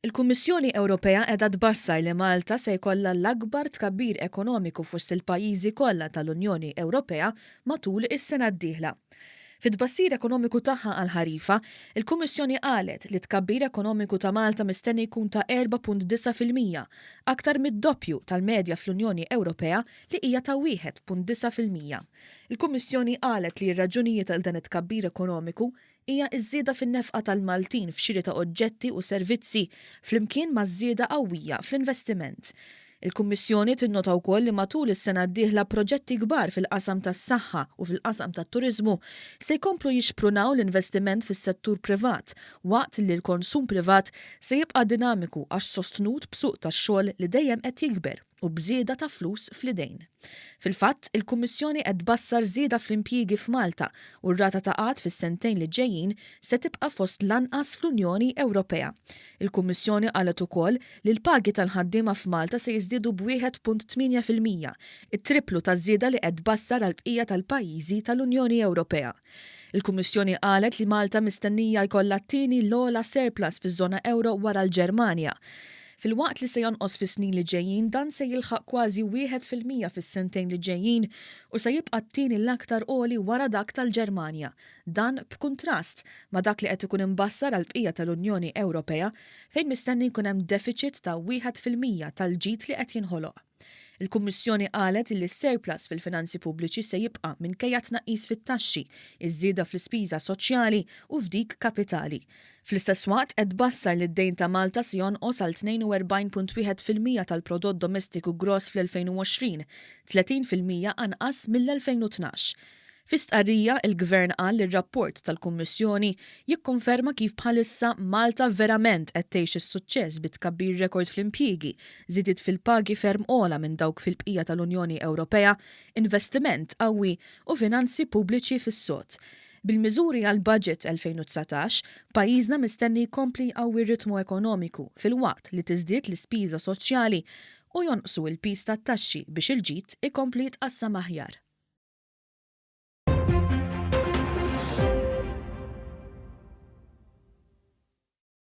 Il-Kummissjoni Ewropea qiegħda tbassar li Malta se jkollha l-akbar tkabbir ekonomiku fost il-pajjiżi kollha tal-Unjoni Ewropea matul is-sena d-dieħla. Fit-tbassir ekonomiku tagħha għal ħarifa, il-Kummissjoni qalet li tkabbir ekonomiku ta' Malta mistenni jkun ta' 4.9%, aktar mid-doppju tal-medja fl-Unjoni Ewropea li hija ta' 1.9%. Il-Kummissjoni qalet li r-raġunijiet għal dan it-tkabbir ekonomiku hija ż-żieda fin-nefqa tal-Maltin f'xiri ta' oġġetti u servizzi flimkien ma' żieda qawwija fl-investiment. Il-Kummissjoni tinnota wkoll li matul is-sena d-dieħla proġetti kbar fil-qasam tas-saħħa u fil-qasam tat-turiżmu se jkomplu jixprunaw l-investiment fis-settur privat waqt li l-konsum privat se jibqa' dinamiku għax sostnut b'suq tax-xogħol li dejjem qed jikber u bżieda ta' flus fl-idejn. Fil-fatt, il-Kummissjoni qed tbassar żieda fl-impjiegi f'Malta u r-rata ta' qatt fis-sentejn li ġejjin se tibqa' fost l-anqas fl-Unjoni Ewropea. Il-Kummissjoni qalet ukoll li l-pagi tal-ħaddiema f'Malta se jiżdiedu b'1.8%, it-triplu taż-żieda li qed tbassar għall-bqija tal-pajjiżi tal-Unjoni Ewropea. Il-Kummissjoni qalet li Malta mistennija jkollha t-tieni l-ogħla surplus fiż-żona euro wara l-Ġermanja. Fil-waqt li se jonqos fis-snin li ġejjin dan se jilħaq kważi 1% fis-sentejn li ġejjin u se jibqa' t-tieni l-aktar għoli wara dak tal-Ġermanja. Dan b'kuntrast ma' dak li qed ikun imbassar għall-bqija tal-Unjoni Ewropea fejn mistenni jkun hemm deficit ta' 1% tal-ġid li qed jinħoloq. Il-Kummissjoni qalet li s-surplus fil-finanzi pubbliċi se jibqa' minkejja tnaqqis fit-taxxi, iż-żieda fl-ispiża soċjali u f'dik kapitali. Fl-istess waqt qed tbassar li d-dejn ta' Malta se jonqos għal 42.1% tal-prodott domestiku gross fl-2020, 30% anqas mill-2012. Fi stqarrija, il-Gvern qal li r-rapport tal-Kummissjoni jikkonferma kif bħalissa Malta verament qed tgħix is-suċċess bit-tkabbir rekord fl-impjiegi, żidiet fil-pagi ferm ogħla minn dawk fil-bqija tal-Unjoni Ewropea, investiment qawwi u finanzi pubbliċi fis-sod. Bil-miżuri għal budget 2019, pajjiżna mistenni jkompli jqawwi r-ritmu ekonomiku fil-waqt li tiżdied l-ispiża soċjali u jonqsu l-piż tat-taxxi biex il-ġid ikompli jitqassam aħjar.